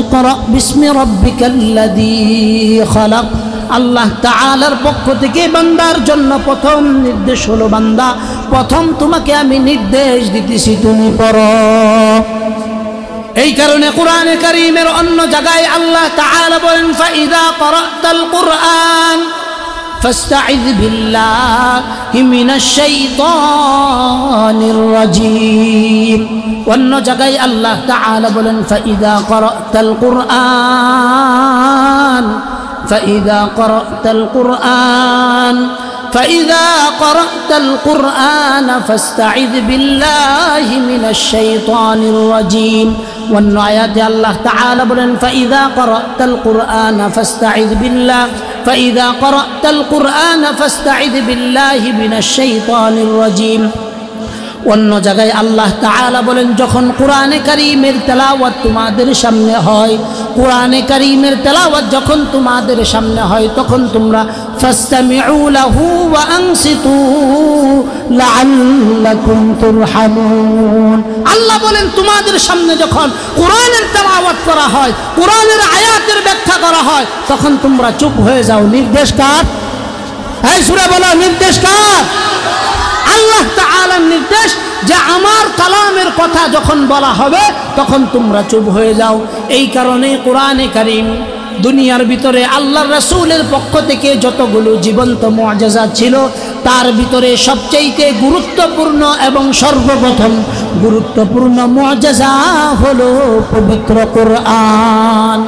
ইকরা বিসমি রাব্বিকাল্লাযী খালাক। আল্লাহ তাআলার পক্ষ থেকে বান্দার জন্য প্রথম নির্দেশ হলো, বান্দা প্রথম তোমাকে আমি নির্দেশ দিতেছি তুমি পড়ো। এই কারণে কোরআনে কারীমের অন্য জায়গায় আল্লাহ তাআলা বলেন ফাইযা ক্বরাতাল কুরআন ফাস্তাইয বিল্লাহি মিনাশ শাইতানির রাজীম। অন্য জায়গায় আল্লাহ তাআলা বলেন ফাইযা ক্বরাতাল কুরআন فإذا قرأت القرآن فاستعذ بالله من الشيطان الرجيم. والآيات الله تعالى بلن فإذا قرأت القرآن فاستعذ بالله من الشيطان الرجيم. অন্য জায়গায় আল্লাহ তাআলা বলেন যখন কোরআনে কারীমের তেলাওয়াত তোমাদের সামনে হয়, কোরআনে কারীমের তেলাওয়াত যখন তোমাদের সামনে হয় তখন তোমরা ফাসতামিউ লাহু ওয়া আনসিতু লাআল্লাকুম তুরহামুন। আল্লাহ বলেন তোমাদের সামনে যখন কোরআনের তেলাওয়াত করা হয়, কোরআনের আয়াতের ব্যাখ্যা করা হয় তখন তোমরা চুপ হয়ে যাও। নির্দেশ কার? এই সূরা বলো, নির্দেশ কার? আল্লাহ তাআলার নির্দেশ যে আমার কালামের কথা যখন বলা হবে তখন তোমরা চুপ হয়ে যাও। এই কারণে কোরআনে কারীম দুনিয়ার ভিতরে আল্লাহর রাসূলের পক্ষ থেকে যতগুলো জীবন্ত মুআজিজা ছিল তার ভিতরে সবচেয়ে গুরুত্বপূর্ণ এবং সর্বপ্রথম গুরুত্বপূর্ণ মুআজিজা হলো পবিত্র কোরআন।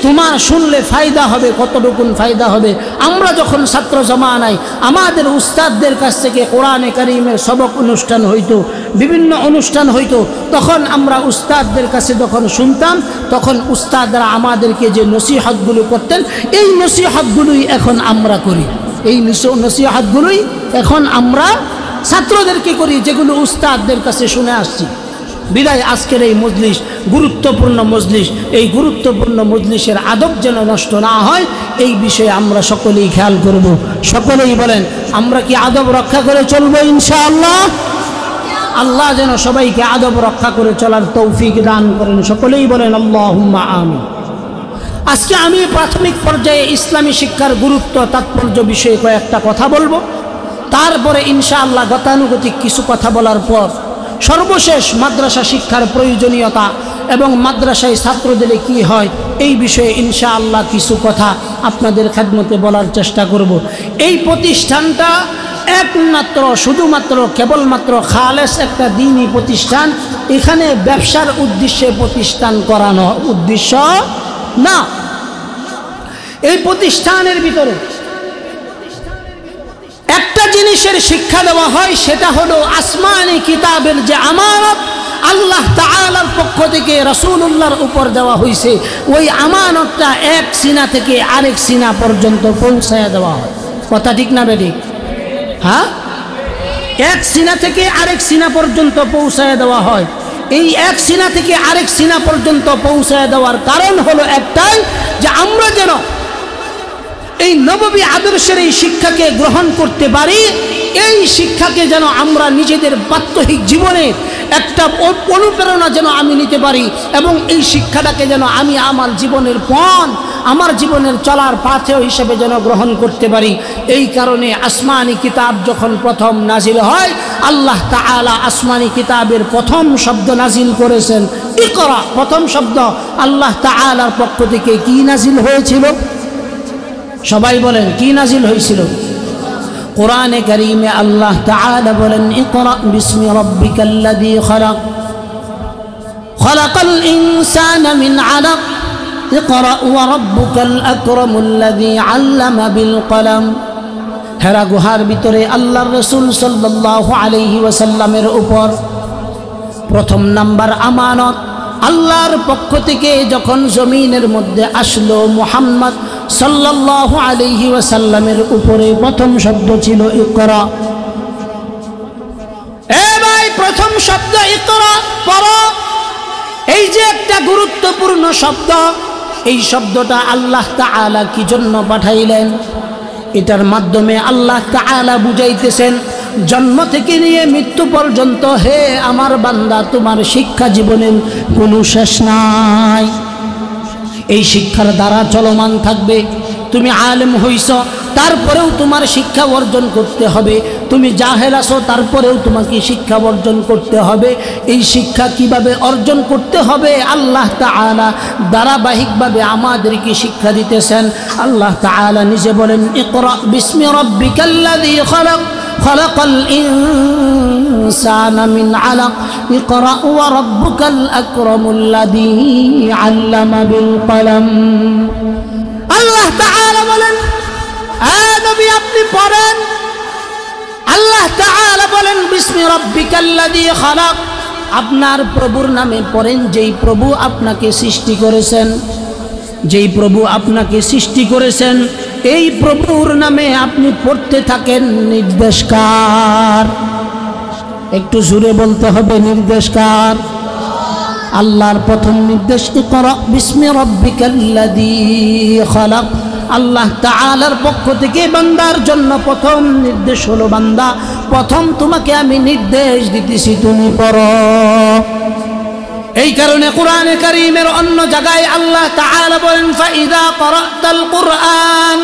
তোমার শুনলে ফায়দা হবে, কতটুকু ফায়দা হবে? আমরা যখন ছাত্র জমানায় আমাদের উস্তাদদের কাছ থেকে কোরআনে কারীমের সবক অনুষ্ঠান হইতো, বিভিন্ন অনুষ্ঠান হইতো, তখন আমরা উস্তাদদের কাছে যখন শুনতাম তখন উস্তাদরা আমাদেরকে যে নসিহতগুলো করতেন এই নসিহতগুলোই এখন আমরা করি। এই নসিহতগুলোই এখন আমরা ছাত্রদেরকে করি যেগুলো উস্তাদদের কাছে শুনে আসছি। বিদায় আজকের এই মজলিস গুরুত্বপূর্ণ মজলিস, এই গুরুত্বপূর্ণ মজলিসের আদব যেন নষ্ট না হয় এই বিষয়ে আমরা সকলেই খেয়াল করব। সকলেই বলেন আমরা কি আদব রক্ষা করে চলবো ইনশাআল্লাহ? আল্লাহ যেন সবাইকে আদব রক্ষা করে চলার তৌফিক দান করেন। সকলেই বলেন আল্লাহুম্মা আমিন। আজকে আমি প্রাথমিক পর্যায়ে ইসলামী শিক্ষার গুরুত্ব তাৎপর্য বিষয়ে কয়েকটা কথা বলবো, তারপরে ইনশাআল্লাহ গতানুগতিক কিছু কথা বলার পর সর্বশেষ মাদ্রাসা শিক্ষার প্রয়োজনীয়তা এবং মাদ্রাসায় ছাত্র দিলে কী হয় এই বিষয়ে ইনশাআল্লাহ কিছু কথা আপনাদের খেদমতে বলার চেষ্টা করব। এই প্রতিষ্ঠানটা একমাত্র শুধুমাত্র কেবলমাত্র খালেস একটা দ্বীনি প্রতিষ্ঠান, এখানে ব্যবসার উদ্দেশ্যে প্রতিষ্ঠান করানো উদ্দেশ্য না। এই প্রতিষ্ঠানের ভিতরে একটা জিনিসের শিক্ষা দেওয়া হয়, সেটা হলো আসমানি কিতাবের যে আমানত আল্লাহ তাআলার পক্ষ থেকে রাসূলুল্লাহর উপর দেওয়া হয়েছে, ওই আমানতটা এক সিনা থেকে আরেক সিনা পর্যন্ত পৌঁছায় দেওয়া হয়। কথা ঠিক না বেঠিক? হ্যাঁ, এক সিনা থেকে আরেক সিনা পর্যন্ত পৌঁছায় দেওয়া হয়। এই এক সিনা থেকে আরেক সিনা পর্যন্ত পৌঁছায় দেওয়ার কারণ হলো একটাই, যে আমরা যেন এই নববী আদর্শের এই শিক্ষাকে গ্রহণ করতে পারি, এই শিক্ষাকে যেন আমরা নিজেদের প্রাত্যহিক জীবনে একটা অনুপ্রেরণা যেন আমি নিতে পারি, এবং এই শিক্ষাটাকে যেন আমি আমার জীবনের পণ, আমার জীবনের চলার পাথেয় হিসেবে যেন গ্রহণ করতে পারি। এই কারণে আসমানি কিতাব যখন প্রথম নাজিল হয়, আল্লাহ তাআলা আসমানি কিতাবের প্রথম শব্দ নাজিল করেছেন ইকরা। প্রথম শব্দ আল্লাহ তাআলার পক্ষ থেকে কি নাজিল হয়েছিল? সবাই বলেন কি নাজিল হয়েছিল? কোরআনে কারীমে আল্লাহ তাআলা বলেন ইকরা বিসমি রাব্বিকাল্লাযী খালাক খালাকাল ইনসানা মিন আলাক ইকরা ওয়া রাব্বুকাল আকরামুল্লাযী আল্লামা বিল কলম। হেরা গুহার ভিতরে আল্লাহর রাসূল সাল্লাল্লাহু আলাইহি ওয়াসাল্লামের উপর প্রথম নাম্বার আমানত আল্লাহর পক্ষ থেকে যখন জমিনের মধ্যে আসলো, মুহাম্মদ সাল্লাল্লাহু আলাইহি ওয়াসাল্লামের উপরে প্রথম শব্দ ছিল ইকরা। এ ভাই, প্রথম শব্দ ইকরা, পড়ো। এই যে একটা গুরুত্বপূর্ণ শব্দ, এই শব্দটা আল্লাহ তাআলা কি জন্য পাঠাইলেন? এটার মাধ্যমে আল্লাহ তাআলা বুঝাইতেছেন জন্ম থেকে নিয়ে মৃত্যু পর্যন্ত, হে আমার বান্দা, তোমার শিক্ষা জীবনের কোনো শেষ নাই। এই শিক্ষার দ্বারা চলমান থাকবে। তুমি আলেম হইছ, তারপরেও তোমার শিক্ষা অর্জন করতে হবে। তুমি জাহেল আছো, তারপরেও তোমাকে শিক্ষা অর্জন করতে হবে। এই শিক্ষা কিভাবে অর্জন করতে হবে আল্লাহ তাআলা ধারাবাহিকভাবে আমাদেরকে শিক্ষা দিতেছেন। আল্লাহ তাআলা নিজে বলেন, ইকরা বিসমি রাব্বিকাল্লাযী খালাক খালাকাল ইনসানা মিন আলাক ইকরা ওয়া রাব্বুকাল আকরামুল্লাযী আল্লামা বিল কলম। আল্লাহ তাআলা বলেন, নবী আপনি পড়েন। আল্লাহ তাআলা বলেন, বিসমি রাব্বিকাল্লাযী খালাক, আপনার প্রভুর নামে পড়েন, যেই প্রভু আপনাকে সৃষ্টি করেছেন। যেই প্রভু আপনাকে সৃষ্টি করেছেন এই প্রভুর নামে আপনি পড়তে থাকেন। নির্দেশকার, একটু জোরে বলতে হবে, নির্দেশকার। আল্লাহর প্রথম নির্দেশ, ইকরা বিসমি রাব্বিকাল্লাযী খালাক। আল্লাহ তাআলার পক্ষ থেকে বান্দার জন্য প্রথম নির্দেশ হলো, বান্দা প্রথম তোমাকে আমি নির্দেশ দিতেছি, তুমি পড়ো। এই কারণে কোরআনে কারীমের অন্য জায়গায় আল্লাহ তাআলা বলেন, ফাইযা ক্বরাতাল কুরআন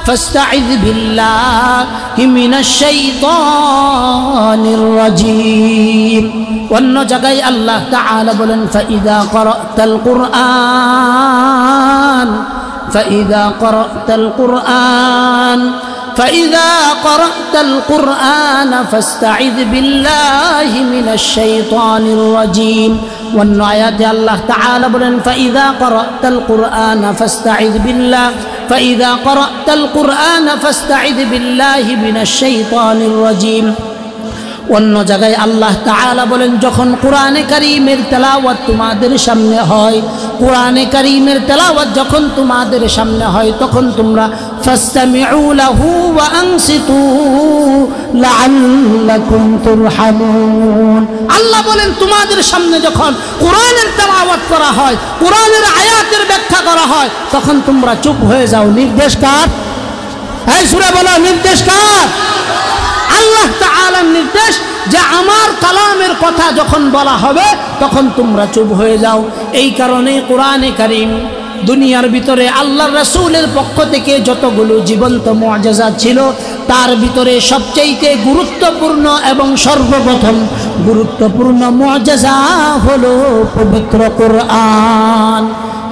ফাস্তাইয বিল্লাহি মিনাশ শাইতানির রাজীম। অন্য জায়গায় আল্লাহ তাআলা বলেন, ফাইযা ক্বরাতাল কুরআন فإذا قرأت القرآن فاستعذ بالله من الشيطان الرجيم. وأن آيات الله تعالى بلن فإذا قرأت القرآن فاستعذ بالله من الشيطان الرجيم. অন্য জায়গায় আল্লাহ তাআলা বলেন, যখন কোরআনে কারীমের তেলাওয়াত তোমাদের সামনে হয়, কোরআনে কারীমের তেলাওয়াত যখন তোমাদের সামনে হয়, তখন তোমরা ফাসতামিউ লাহু ওয়া আনসিতু লাআল্লাকুম তুরহামুন। আল্লাহ বলেন, তোমাদের সামনে যখন কোরআনের তেলাওয়াত করা হয়, কোরআনের আয়াতের ব্যাখ্যা করা হয়, তখন তোমরা চুপ হয়ে যাও। নির্দেশ কার? এই সূরা বলো, নির্দেশ কার? আল্লাহ তাআলার নির্দেশ যে আমার কালামের কথা যখন বলা হবে তখন তোমরা চুপ হয়ে যাও। এই কারণে কোরআনে কারীম দুনিয়ার ভিতরে আল্লাহর রাসূলের পক্ষ থেকে যতগুলো জীবন্ত মুআজিজা ছিল, তার ভিতরে সবচেয়ে গুরুত্বপূর্ণ এবং সর্বপ্রথম গুরুত্বপূর্ণ মুআজিজা হলো পবিত্র কোরআন।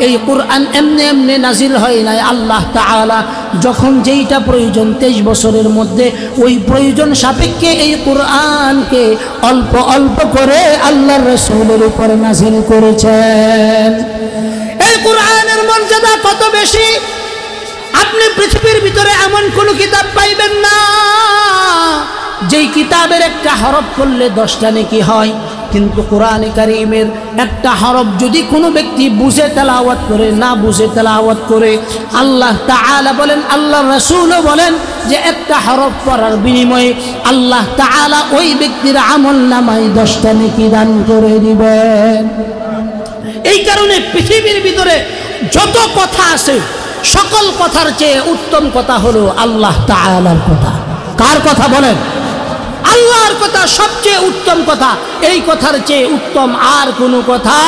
এই কোরআন এমনি এমনি নাজিল হয় নাই। আল্লাহ তাআলা যখন যেইটা প্রয়োজন 23 বছরের মধ্যে ওই প্রয়োজন সাপেক্ষে এই কোরআনকে অল্প অল্প করে আল্লাহর রাসূলের উপর নাজিল করেছেন। এই কোরআনের মর্যাদা কত বেশি, আপনি পৃথিবীর ভিতরে এমন কোনো কিতাব পাইবেন না যেই কিতাবের একটা হরফ পড়লে 10টা নেকি হয়, কিন্তু কোরআনে কারীমের একটা হরফ যদি কোনো ব্যক্তি বুঝে তেলাওয়াত করে, না বুঝে তেলাওয়াত করে, আল্লাহ তাআলা বলেন, আল্লাহর রাসূলও বলেন যে একটা হরফ পড়ার বিনিময়ে আল্লাহ তাআলা ওই ব্যক্তির আমলনামায় 10টা নেকি দান করে দিবেন। এই কারণে পৃথিবীর ভিতরে যত কথা আছে সকল কথার চেয়ে উত্তম কথা হলো আল্লাহ তাআলার কথা। কার কথা বলেন? আল্লাহর কথা সবচেয়ে উত্তম কথা। এই কথার চেয়ে উত্তম আর কোনো কথা।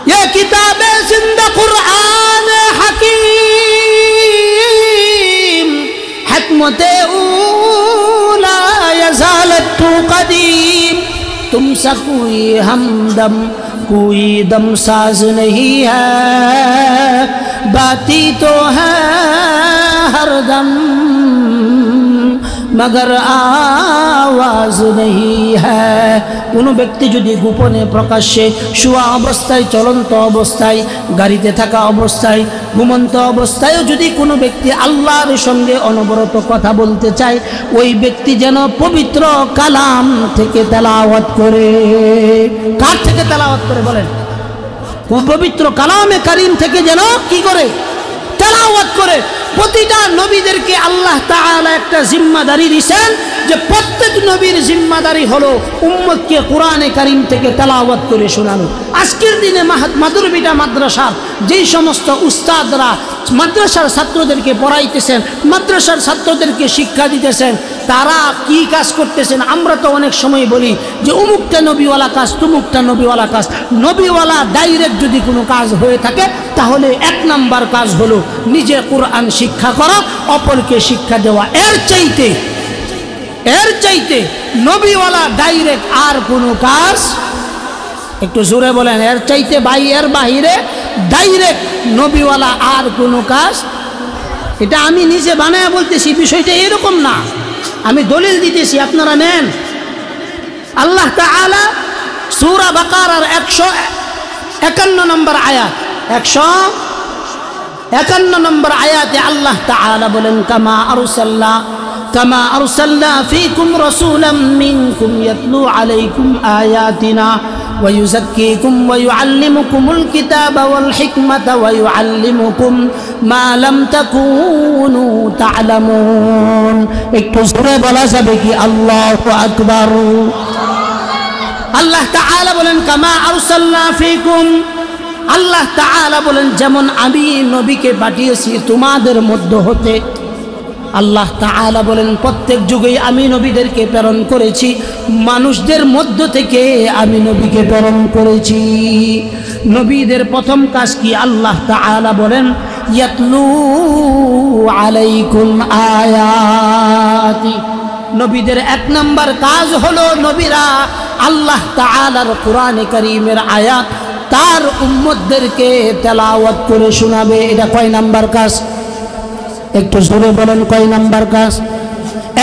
ये किताबे जिंदा कुरान हकीम हकमते ऊला यजालत तू कदीम तुमसा कोई हमदम कोई दम साज नहीं है बाती तो है हर दम मगर आवाज नहीं है। কোনো ব্যক্তি যদি গোপনে প্রকাশ্যে শোয়া অবস্থায়, চলন্ত অবস্থায়, গাড়িতে থাকা অবস্থায়, ঘুমন্ত অবস্থায়ও যদি কোনো ব্যক্তি আল্লাহর সঙ্গে অনবরত কথা বলতে চায়, ওই ব্যক্তি যেন পবিত্র কালাম থেকে তেলাওয়াত করে। কার থেকে তেলাওয়াত করে বলেন? পবিত্র কালামে কারীম থেকে যেন কি করে? তেলাওয়াত করে। প্রতিটা নবীদেরকে আল্লাহ তাআলা একটা জিম্মাদারি দিয়েছেন যে প্রত্যেক নবীর জিম্মাদারি হলো উম্মতকে কোরআনে কারীম থেকে তেলাওয়াত করে শোনানো। আজকের দিনে মাদুরবিটা মাদ্রাসার যেই সমস্ত উস্তাদরা মাদ্রাসার ছাত্রদেরকে পড়াইতেছেন, মাদ্রাসার ছাত্রদেরকে শিক্ষা দিতেছেন, তারা কি কাজ করতেছেন? আমরা তো অনেক সময় বলি যে অমুকটা নবীওয়ালা কাজ, তুমুকটা নবীওয়ালা কাজ। নবীওয়ালা ডাইরেক্ট যদি কোনো কাজ হয়ে থাকে তাহলে 1 নাম্বার কাজ হলো নিজে কোরআন শিক্ষা করা, অপরকে শিক্ষা দেওয়া। এর চাইতে নবীওয়ালা ডাইরেক্ট আর কোনো কাজ, একটু জোরে বলেন, এর চাইতে এর বাহিরে ডাইরেক্ট নবীওয়ালা আর কোনো কাজ। এটা আমি নিজে বানায় বলতেছি, বিষয়টা এরকম না, আমি দলিল দিতেছি, আপনারা নেন। আল্লাহ তাআলা সূরা বাকারার 151 নম্বর আয়াত, 151 নম্বর আয়াতে আল্লাহ তাআলা বলেন, কামা আরসালনা ফীকুম রাসূলাম মিনকুম ইয়াতলু আলাইকুম আয়াতিনা ওয়া ইউযাক্কিকুম ওয়া ইউআল্লিমুকুমুল কিতাবা ওয়াল হিকমাতা ওয়া ইউআল্লিমুকুম মা লাম তাকুনু তা'লামুন। একটু জোরে বলা যাবে কি আল্লাহু আকবার? আল্লাহ তাআলা বলেন কামা আরসালনা ফীকুম, আল্লাহ তাআলা বলেন যেমন আমি নবীকে পাঠিয়েছি তোমাদের মধ্য হতে। আল্লাহ তাআলা বলেন প্রত্যেক যুগেই আমি নবীদেরকে প্রেরণ করেছি, মানুষদের মধ্য থেকে আমি নবীকে প্রেরণ করেছি। নবীদের প্রথম কাজ কি? আল্লাহ তাআলা বলেন ইয়াতলু আলাইকুম আয়াতি। নবীদের 1 নাম্বার কাজ হলো নবীরা আল্লাহ তাআলার কোরআনে কারীমের আয়াত তার উম্মতদেরকে তেলাওয়াত করে শোনাবে। এটা কয় নাম্বার কাজ? একটু জোরে বলেন, কয় নাম্বার কাজ?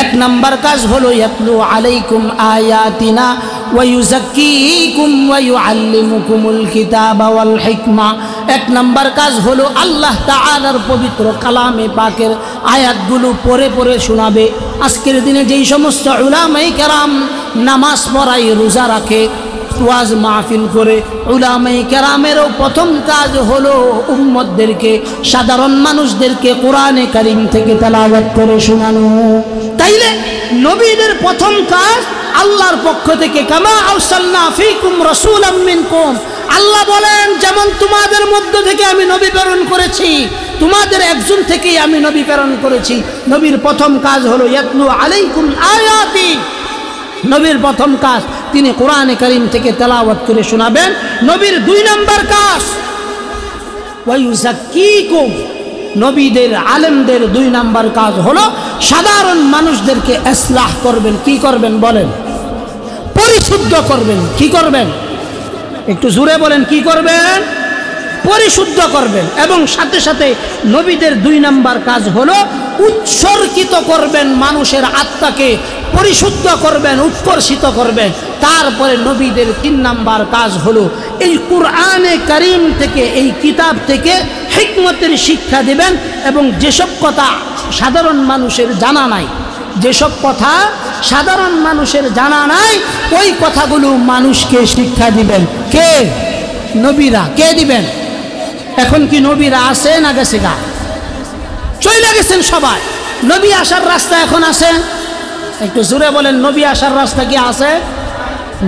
1 নাম্বার কাজ হলো ইয়াতলু আলাইকুম আয়াতিনা ওয়া ইউযাক্কিকুম ওয়া ইউআল্লিমুকুমুল কিতাবা ওয়াল হিকমা। 1 নাম্বার কাজ হলো আল্লাহ তাআলার পবিত্র কালামে পাকের আয়াতগুলো পড়ে পড়ে শোনাবে। আজকের দিনে যেই সমস্ত উলামায়ে কেরাম নামাজ পড়ায়, রোজা রাখে, ওয়াজ মাহফিল করে, উলামায়ে কেরামেরও প্রথম কাজ হলো উম্মতদেরকে, সাধারণ মানুষদেরকে কোরআনে কারীম থেকে তেলাওয়াত করে শোনানো। তাইলে নবীদের প্রথম কাজ আল্লাহর পক্ষ থেকে কামা আরসালনা ফীকুম রাসূলাম মিনকুম। আল্লাহ বলেন যেমন তোমাদের মধ্য থেকে আমি নবী প্রেরণ করেছি, তোমাদের একজন থেকেই আমি নবী প্রেরণ করেছি। নবীর প্রথম কাজ হলো ইয়াতলু আলাইকুম আয়াতি। নবীর প্রথম কাজ তিনি কোরআনে কারীম থেকে তেলাওয়াত করে শোনাবেন। নবীর 2 নাম্বার কাজ ওয়া ইউযাক্কিকুম। নবীদের আলেমদের 2 নাম্বার কাজ হলো সাধারণ মানুষদেরকে ইসলাহ করবেন। কি করবেন বলেন? পরিশুদ্ধ করবেন। কি করবেন? একটু জোরে বলেন, কি করবেন? পরিশুদ্ধ করবেন। এবং সাথে সাথে নবীদের 2 নাম্বার কাজ হলো উৎসর্গিত করবেন, মানুষের আত্মাকে পরিশুদ্ধ করবেন, উৎকর্ষিত করবেন। তারপরে নবীদের 3 নাম্বার কাজ হলো এই কোরআনে কারীম থেকে, এই কিতাব থেকে হিকমতের শিক্ষা দিবেন। এবং যেসব কথা সাধারণ মানুষের জানা নাই, যেসব কথা সাধারণ মানুষের জানা নাই, ওই কথাগুলো মানুষকে শিক্ষা দিবেন। কে? নবীরা। কে দিবেন? এখন কি নবীরা আছে না গেছে গা? চলে গেছেন সবাই। নবী আসার রাস্তা এখন আছে? একটু জোরে বলেন, নবী আসার রাস্তা কি আছে?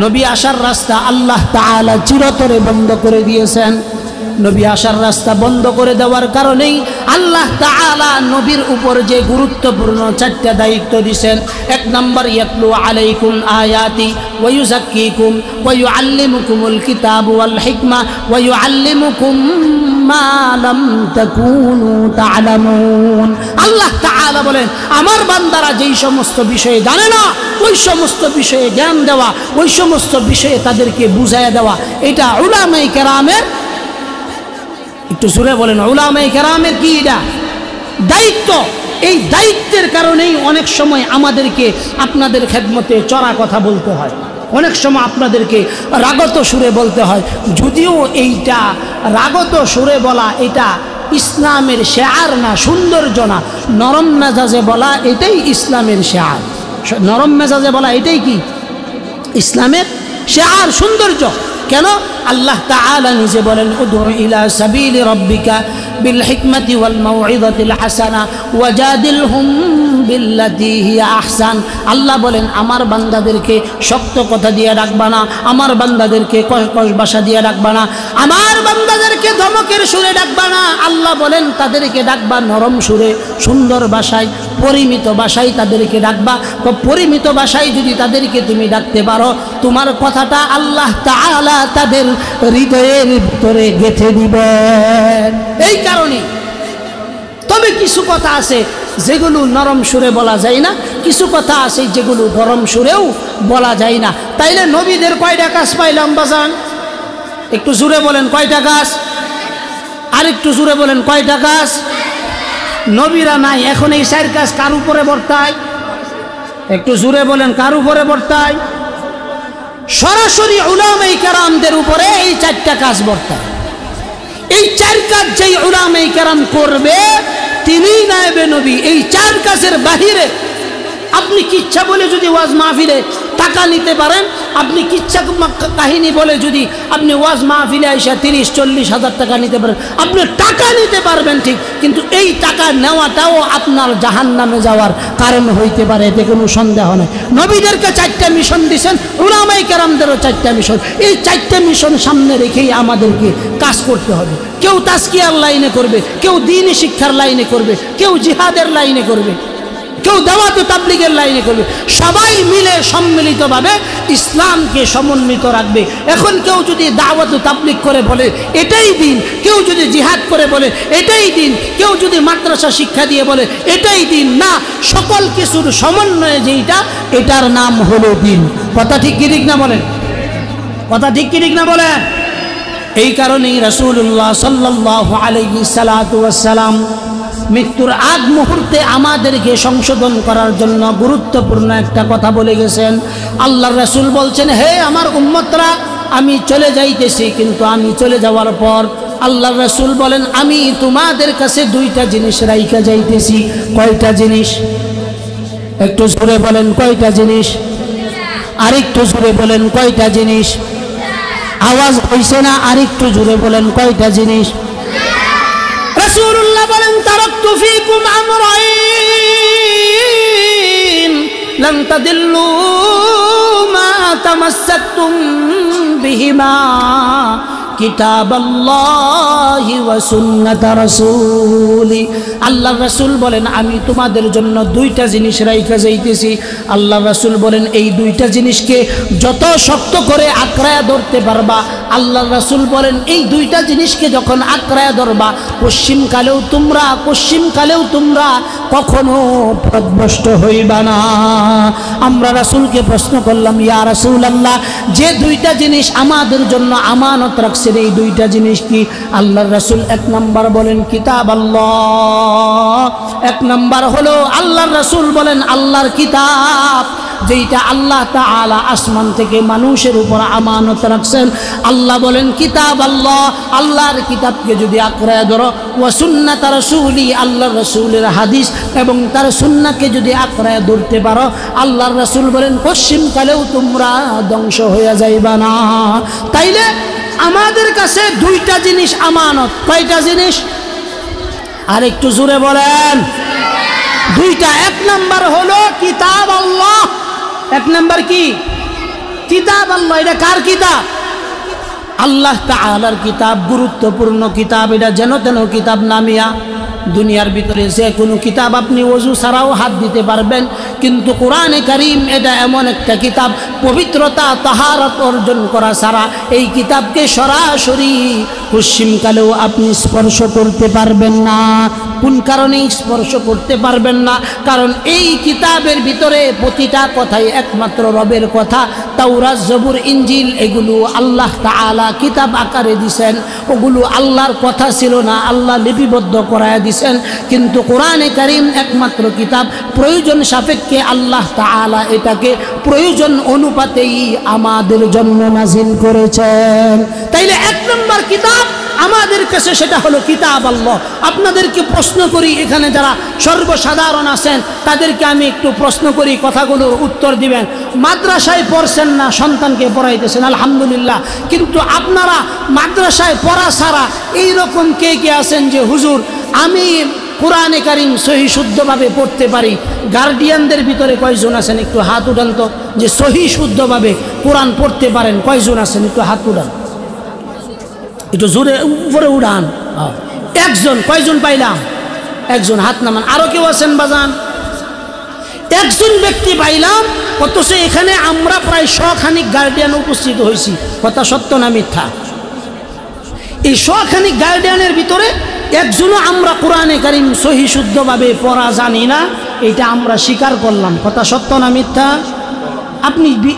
নবী আসার রাস্তা আল্লাহ তাআলা চিরতরে বন্ধ করে দিয়েছেন। নবী আসার রাস্তা বন্ধ করে দেওয়ার কারণেই আল্লাহ তাআলা নবীর উপর যে গুরুত্বপূর্ণ 4টা দায়িত্ব দিয়েছেন। 1 নাম্বার ইয়াতলু আলাইকুম আয়াতি ওয়া ইউযাক্কিকুম ওয়া ইউআল্লিমুকুমুল কিতাব ওয়াল হিকমা ওয়া ইউআল্লিমুকুম মা লাম তাকুনু তা'লামুন। আল্লাহ তাআলা বলেন আমার বান্দারা যেই সমস্ত বিষয়ে জানে না, ওই সমস্ত বিষয়ে জ্ঞান দেওয়া, ওই সমস্ত বিষয়ে তাদেরকে বুঝাইয়া দেওয়া, এটা উলামায়ে কেরামের, একটু জোরে বলেন, উলামায়ে কেরামের কি এটা দায়িত্ব। এই দায়িত্বের কারণেই অনেক সময় আমাদেরকে আপনাদের খেদমতে চড়া কথা বলতে হয়, অনেক সময় আপনাদেরকে রাগত সুরে বলতে হয়। যদিও এইটা রাগত সুরে বলা এটা ইসলামের শেয়ার না, সৌন্দর্য না। নরম মেজাজে বলা এটাই ইসলামের শেয়ার। নরম মেজাজে বলা এটাই কি ইসলামের শেয়ার, সৌন্দর্য। কেন? আল্লাহ তাআলা নিজে বলেন উদউ ইলা সাবিলি রাব্বিকা বিল হিকমাতি ওয়াল মাউইযাতিল হাসানা ওয়াজাদিলহুম বিল্লাতী হিয়া আহসান। আল্লাহ বলেন আমার বান্দাদেরকে শক্ত কথা দিয়ে ডাকবা না, আমার বান্দাদেরকে কস ভাষা দিয়ে ডাকবা না, আমার বান্দাদেরকে ধমকের সুরে ডাকবা না। আল্লাহ বলেন তাদেরকে ডাকবা নরম সুরে, সুন্দর ভাষায়, পরিমিত ভাষায় তাদেরকে ডাকবা। তো পরিমিত ভাষায় যদি তাদেরকে তুমি ডাকতে পারো, তোমার কথাটা আল্লাহ তাআলা তাদের হৃদয়ের ভিতরে গেঁথে দিবেন। এই কারণে তবে কিছু কথা আছে যেগুলো নরম সুরে বলা যায় না, কিছু কথা আছে যেগুলো গরম সুরেও বলা যায় না। তাইলে নবীদের কয়টা কাজ পাইলাম বাজান? একটু জোরে বলেন কয়টা কাজ? আর একটু জোরে বলেন কয়টা কাজ? নবীরা নাই, এখন এই 4 কাজ কার উপরে বর্তায়? একটু জোরে বলেন কার উপরে বর্তায়? সরাসরি উলামায়ে কেরামদের উপরে এই 4টা কাজ বর্তায়। এই 4 কাজ যেই উলামায়ে কেরাম করবে তিনিই নায়েবে নবী। এই 4 কাজের বাহিরে আপনি কিচ্ছা বলে যদি ওয়াজ মাহফিলে টাকা নিতে পারেন, আপনি কিচ্ছা কাহিনী বলে যদি আপনি ওয়াজ মাহফিলে আইসা 30-40 হাজার টাকা নিতে পারেন, আপনি টাকা নিতে পারবেন ঠিক, কিন্তু এই টাকা নেওয়াটাও আপনার জাহান্নামে যাওয়ার কারণ হইতে পারে, এতে কোনো সন্দেহ নেই। নবীদেরকে 4টা মিশন দিয়েছেন, উলামায়ে কেরামদেরও 4টা মিশন। এই 4টা মিশন সামনে রেখেই আমাদেরকে কাজ করতে হবে। কেউ তাজকিয়ার লাইনে করবে, কেউ দ্বীনি শিক্ষার লাইনে করবে, কেউ জিহাদের লাইনে করবে, কেউ দাওয়াত ও তাবলীগের লাইনে করবে। সবাই মিলে সম্মিলিতভাবে ইসলামকে সমন্বিত রাখবে। এখন কেউ যদি দাওয়াত ও তাবলীগ করে বলে এটাই দিন, কেউ যদি জিহাদ করে বলে এটাই দিন, কেউ যদি মাদ্রাসা শিক্ষা দিয়ে বলে এটাই দিন, না, সকল কিছুর সমন্বয়ে যেটা, এটার নাম হলো দিন। কথা ঠিক কি ঠিক না বলেন? কথা ঠিক কি ঠিক না বলেন? এই কারণেই রাসূলুল্লাহ সাল্লাল্লাহু আলাইহি সাল্লাম মৃত্যুর আগ মুহূর্তে আমাদেরকে সংশোধন করার জন্য গুরুত্বপূর্ণ একটা কথা বলে গেছেন। আল্লাহর রাসূল বলছেন, হে আমার উম্মতরা, আমি চলে যাইতেছি, কিন্তু আমি চলে যাওয়ার পর আল্লাহর রাসূল বলেন আমি তোমাদের কাছে 2টা জিনিস রাইখা যাইতেছি। কয়টা জিনিস? একটু জোরে বলেন কয়টা জিনিস? আরেকটু জোরে বলেন কয়টা জিনিস? আওয়াজ হইছে না, আরেকটু জোরে বলেন কয়টা জিনিস? রাসূলুল্লাহ বলেন তারাকতু ফীকুম আমরাইন লান তাদিল্লু মা তামাসসাকতুম বিহিমা কিতাবাল্লাহি ওয়া সুন্নাত রাসূলি। আল্লাহর রাসূল বলেন আমি তোমাদের জন্য 2টা জিনিস রাইখা যাইতেছি। আল্লাহর রাসূল বলেন এই 2টা জিনিসকে যত শক্ত করে আঁকড়ায়া ধরতে পারবা, আল্লাহর রাসূল বলেন এই 2টা জিনিসকে যখন আঁকড়ায়া ধরবা, পশ্চিমকালেও তোমরা কখনো পথভ্রষ্ট হইবা না। আমরা রাসূলকে প্রশ্ন করলাম, ইয়া রাসূলুল্লাহ, যে 2টা জিনিস আমাদের জন্য আমানত রাখছেন, এই 2টা জিনিস কি? আল্লাহর রাসূল 1 নাম্বার বলেন কিতাব আল্লাহ। 1 নাম্বার হলো আল্লাহর রাসূল বলেন আল্লাহর কিতাব, যেটা আল্লাহ তাআলা আসমান থেকে মানুষের উপর আমানত রাখছেন। আল্লাহ বলেন কিতাব আল্লাহ, আল্লাহর কিতাবকে যদি আঁকড়ায় ধরো, ওয়া সুন্নাত রাসূলি, আল্লাহর রাসূলের হাদিস এবং তার সুন্নাহকে যদি আঁকড়ায় ধরতে পারো, আল্লাহর রাসূল বলেন পশ্চিমকালেও তোমরা ধ্বংস হয়ে যাইবা না। তাইলে আমাদের কাছে 2টা জিনিস আমানত। কয়টা জিনিস? আর একটু জোরে বলেন। 2টা। 1 নাম্বার হলো কিতাব আল্লাহ। 1 নাম্বার কি? কিতাব আল্লাহ। এটা কার কিতাব? আল্লাহ তাআলার কিতাব, গুরুত্বপূর্ণ কিতাব। এটা যেন তেন কিতাব নামিয়া দুনিয়ার ভিতরে যে কোনো কিতাব আপনি ওযু ছাড়াও হাত দিতে পারবেন, কিন্তু কোরআনে কারীম এটা এমন একটা কিতাব, পবিত্রতা তাহারত অর্জন করা ছাড়া এই কিতাবকে সরাসরি পশ্চিমকালেও আপনি স্পর্শ করতে পারবেন না। কোন কারণে স্পর্শ করতে পারবেন না? কারণ এই কিতাবের ভিতরে প্রতিটা কথাই একমাত্র রবের কথা। তাওরাত, জবুর, ইনজিল এগুলো আল্লাহ তাআলা কিতাব আকারে দিয়েছেন, ওগুলো আল্লাহর কথা ছিল না, আল্লাহ লিপিবদ্ধ করায় দিয়েছেন। কিন্তু কোরআনে কারীম একমাত্র কিতাব, প্রয়োজন সাপেক্ষে আল্লাহ তাআলা এটাকে প্রয়োজন অনুপাতেই আমাদের জন্য নাজিল করেছেন। তাইলে 1 নম্বর কিতাব আমাদের কাছে সেটা হলো কিতাব আল্লাহ। আপনাদেরকে প্রশ্ন করি, এখানে যারা সর্বসাধারণ আছেন তাদেরকে আমি একটু প্রশ্ন করি, কথাগুলোর উত্তর দিবেন। মাদ্রাসায় পড়ছেন না, সন্তানকে পড়াইতেছেন আলহামদুলিল্লাহ, কিন্তু আপনারা মাদ্রাসায় পড়া ছাড়া এইরকম কে কে আছেন যে হুজুর আমি কোরআনে কারিম সহি শুদ্ধভাবে পড়তে পারি? গার্ডিয়ানদের ভিতরে কয়জন আছেন একটু হাত উঠান তো, যে সহি শুদ্ধভাবে কোরআন পড়তে পারেন? কয়জন আছেন একটু হাত উঠান, একটু জোরে উপরে উড়ান। একজন, কয়জন পাইলাম? একজন, হাত নামান। আরো কেউ আছেন বাজান? একজন ব্যক্তি পাইলাম, অথচ এখানে আমরা প্রায় 100 খানিক গার্ডিয়ান উপস্থিত হয়েছি। কথা সত্য না মিথ্যা? এই 100 খানিক গার্ডিয়ানের ভিতরে একজনও আমরা কোরআনে কারিম সহি শুদ্ধভাবে পড়া জানি না, এটা আমরা স্বীকার করলাম। কথা সত্য না মিথ্যা?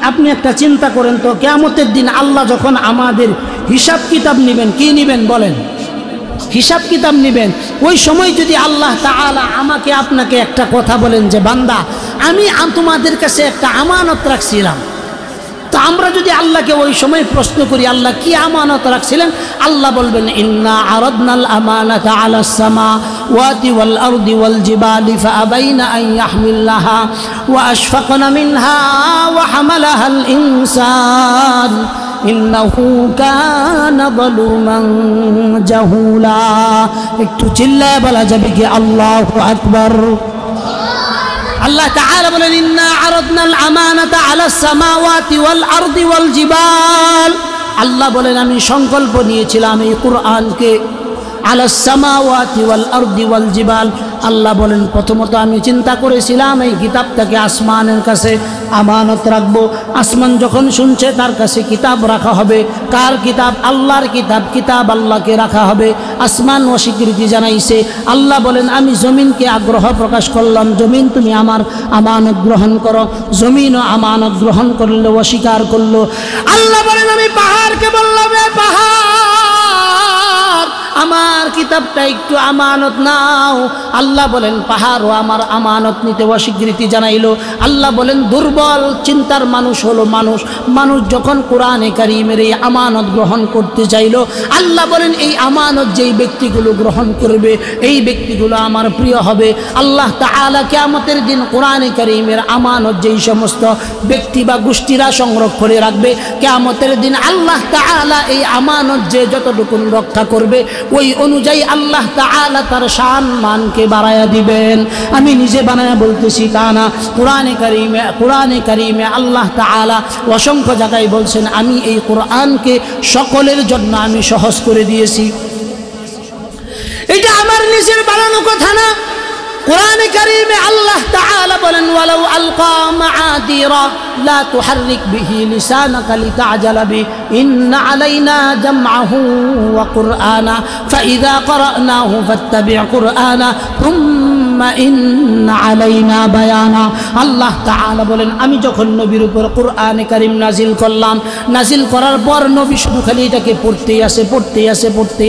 আপনি একটা চিন্তা করেন তো, কিয়ামতের দিন আল্লাহ যখন আমাদের হিসাব কিতাব নেবেন, কি নেবেন বলেন? হিসাব কিতাব নেবেন। ওই সময় যদি আল্লাহ তাআলা আমাকে আপনাকে একটা কথা বলেন যে বান্দা আমি তোমাদের কাছে একটা আমানত রাখছিলাম, তো আমরা যদি আল্লাহকে ওই সময় প্রশ্ন করি আল্লাহ কি আমানত রাখছিলেন, আল্লাহ বলবেন ইন্না আরাদনাল আমানাতা আলাস সামাওয়াতি ওয়াল আরদি ওয়াল জিবালি ফাআবাইনা আন ইয়াহমিলাহা ওয়া আশফাকনা মিনহা ওয়া হামালাহাল ইনসান ইন্নাহু কানা যালুমান জাহুলা। একটু চিল্লায় বলা যাবে কি আল্লাহু আকবার? আল্লাহ তাআলা বলেন ইন্না আরাদনাল আমানাতা আলাস সামাওয়াতি ওয়াল আরদি ওয়াল জিবাল। আল্লাহ বলেন আমি সংকল্প নিয়েছিলাম এই কোরআনকে আলাস সামাওয়াতি ওয়াল আরদি ওয়াল জিবাল। আল্লাহ বলেন প্রথমত আমি চিন্তা করেছিলাম এই কিতাবটাকে আসমানের কাছে আমানত রাখবো। আসমান যখন শুনছে তার কাছে কিতাব রাখা হবে। কার কিতাব? আল্লাহর কিতাব। কিতাব আল্লাহকে রাখা হবে। আসমান অস্বীকৃতি জানাইছে। আল্লাহ বলেন আমি জমিনকে আগ্রহ প্রকাশ করলাম, জমিন তুমি আমার আমানত গ্রহণ করো। জমিনও আমানত গ্রহণ করলে অস্বীকার করলো। আল্লাহ বলেন আমি পাহাড়কে বললাম এ পাহাড় আমার কিতাবটা একটু আমানত নাও। আল্লাহ বলেন পাহাড়ও আমার আমানত নিতে অস্বীকৃতি জানাইলো। আল্লাহ বলেন দুর্বল চিন্তার মানুষ হলো মানুষ। মানুষ যখন কোরআনে কারিমের এই আমানত গ্রহণ করতে চাইলো, আল্লাহ বলেন এই আমানত যেই ব্যক্তিগুলো গ্রহণ করবে এই ব্যক্তিগুলো আমার প্রিয় হবে। আল্লাহ তাআলা কিয়ামতের দিন কোরআনে কারিমের আমানত যেই সমস্ত ব্যক্তি বা গোষ্ঠীরা সংরক্ষণে রাখবে, কিয়ামতের দিন আল্লাহ তাআলা এই আমানত যে যতটুকু রক্ষা করবে ওই অনুযায়ী আল্লাহ তাআলা তার শান মানকে বাড়ায়া দিবেন। আমি নিজে বানায়া বলতেছি তা না, কোরআনে কারিমে আল্লাহ তাআলা অসংখ্য জায়গায় বলছেন আমি এই কোরআনকে সকলের জন্য আমি সহজ করে দিয়েছি। এটা আমার নিজের বানানো কথা না। কোরআনে কারিমে আল্লাহ তাআলা বলেন ওয়ালাউ আলকা মাআদিরা লা তুহাররিক বিহি লিসানাকা লিতা'জালা বি ইন্না আলাইনা জামআহু ওয়া কুরআনা ফাইযা ক্বরানাহু ফাত্তাবি' কুরআনা থুম্মা ইন্না আলাইনা বায়ানা। আল্লাহ তাআলা বলেন আমি যখন নবীর উপর কোরআনে কারিম নাজিল করলাম, নাজিল করার পর নবী শুধু খালি এটাকে পড়তেই